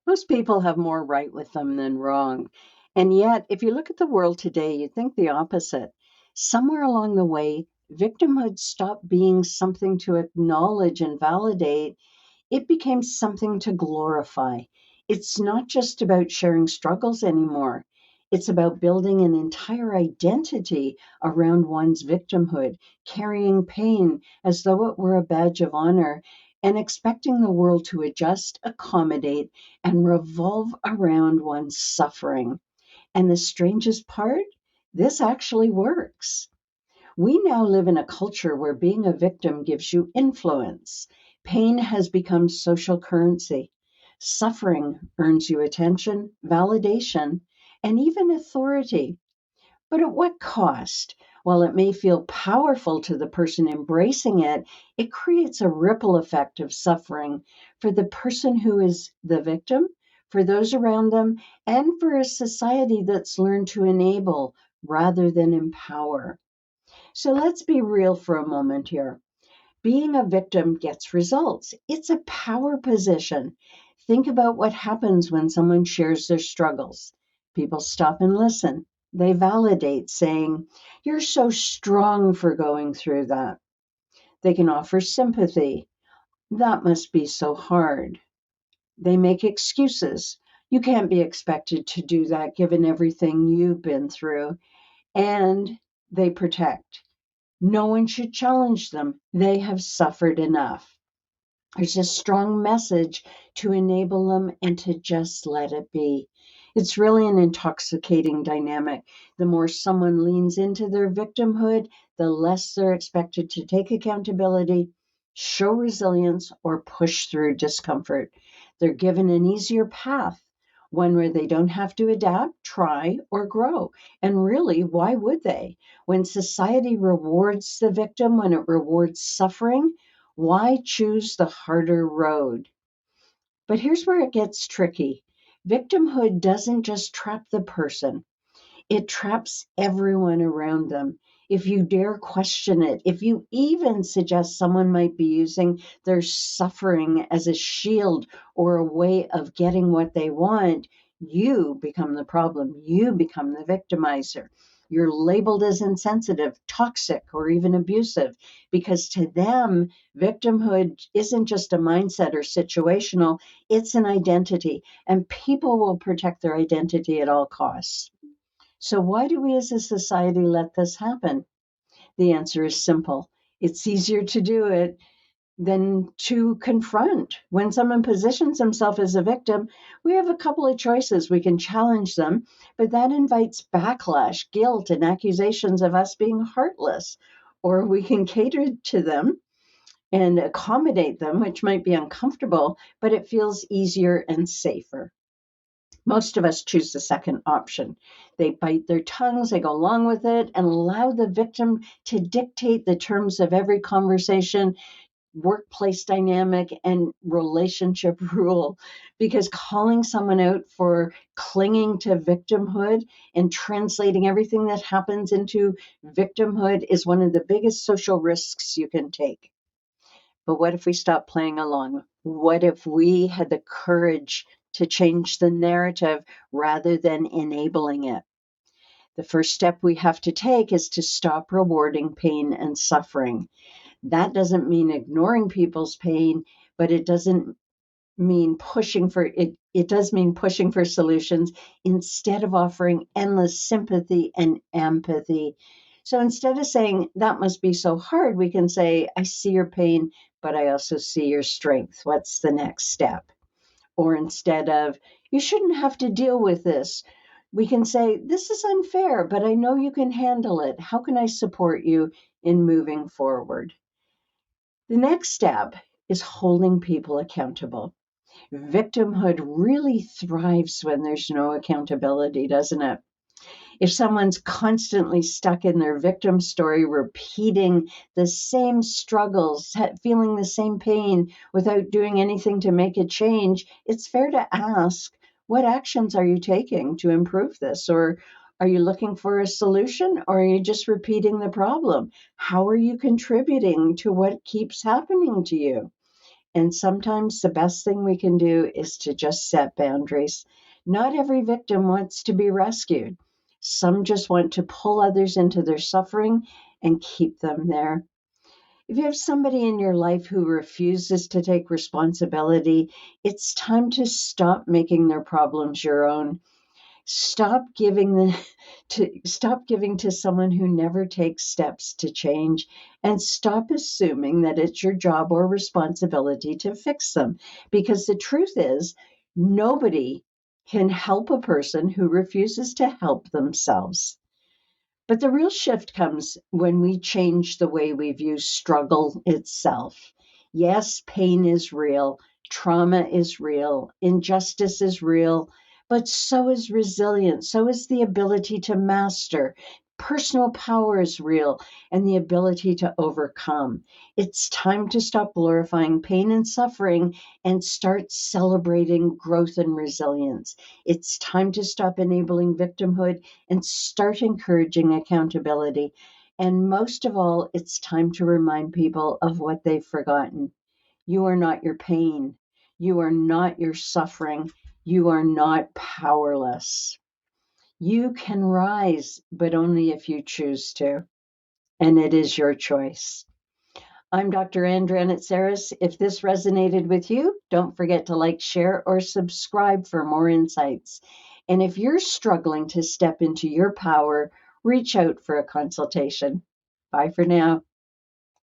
Most people have more right with them than wrong. And yet, if you look at the world today, you'd think the opposite. Somewhere along the way, victimhood stopped being something to acknowledge and validate. It became something to glorify. It's not just about sharing struggles anymore. It's about building an entire identity around one's victimhood, carrying pain as though it were a badge of honor, and expecting the world to adjust, accommodate, and revolve around one's suffering. And the strangest part, this actually works. We now live in a culture where being a victim gives you influence. Pain has become social currency. Suffering earns you attention, validation, and even authority. But at what cost? While it may feel powerful to the person embracing it, it creates a ripple effect of suffering for the person who is the victim, for those around them, and for a society that's learned to enable rather than empower. So let's be real for a moment here. Being a victim gets results. It's a power position. Think about what happens when someone shares their struggles. People stop and listen. They validate, saying, "You're so strong for going through that." They can offer sympathy. "That must be so hard." They make excuses. "You can't be expected to do that given everything you've been through." And they protect. No one should challenge them. They have suffered enough. There's a strong message to enable them and to just let it be. It's really an intoxicating dynamic. The more someone leans into their victimhood, the less they're expected to take accountability, show resilience, or push through discomfort. They're given an easier path, one where they don't have to adapt, try, or grow. And really, why would they? When society rewards the victim, when it rewards suffering, why choose the harder road? But here's where it gets tricky. Victimhood doesn't just trap the person, it traps everyone around them. If you dare question it, if you even suggest someone might be using their suffering as a shield or a way of getting what they want, you become the problem. You become the victimizer. You're labeled as insensitive, toxic, or even abusive because to them, victimhood isn't just a mindset or situational, it's an identity, and people will protect their identity at all costs. So, why do we as a society let this happen? The answer is simple. It's easier to do it than to confront. When someone positions himself as a victim, we have a couple of choices. We can challenge them, but that invites backlash, guilt, and accusations of us being heartless. Or we can cater to them and accommodate them, which might be uncomfortable, but it feels easier and safer. Most of us choose the second option. They bite their tongues, they go along with it, and allow the victim to dictate the terms of every conversation, workplace dynamic, and relationship rule. Because calling someone out for clinging to victimhood and translating everything that happens into victimhood is one of the biggest social risks you can take. But what if we stopped playing along? What if we had the courage to change the narrative rather than enabling it? The first step we have to take is to stop rewarding pain and suffering. That doesn't mean ignoring people's pain, but it doesn't mean pushing for it. It does mean pushing for solutions instead of offering endless sympathy and empathy. So instead of saying that must be so hard, we can say, "I see your pain, but I also see your strength. What's the next step?" Or instead of, "You shouldn't have to deal with this," we can say, "This is unfair, but I know you can handle it. How can I support you in moving forward?" The next step is holding people accountable. Victimhood really thrives when there's no accountability, doesn't it? If someone's constantly stuck in their victim story, repeating the same struggles, feeling the same pain without doing anything to make a change, it's fair to ask, what actions are you taking to improve this? Or are you looking for a solution, or are you just repeating the problem? How are you contributing to what keeps happening to you? And sometimes the best thing we can do is to just set boundaries. Not every victim wants to be rescued. Some just want to pull others into their suffering and keep them there. If you have somebody in your life who refuses to take responsibility, it's time to stop making their problems your own. Stop giving stop giving to someone who never takes steps to change, and stop assuming that it's your job or responsibility to fix them, because the truth is nobody can help a person who refuses to help themselves. But the real shift comes when we change the way we view struggle itself. Yes, pain is real, trauma is real, injustice is real, but so is resilience, so is the ability to master. Personal power is real, and the ability to overcome. It's time to stop glorifying pain and suffering and start celebrating growth and resilience. It's time to stop enabling victimhood and start encouraging accountability. And most of all, it's time to remind people of what they've forgotten. You are not your pain. You are not your suffering. You are not powerless. You can rise, but only if you choose to. And it is your choice. I'm Dr. Ann Dranitsaris. If this resonated with you, don't forget to like, share, or subscribe for more insights. And if you're struggling to step into your power, reach out for a consultation. Bye for now.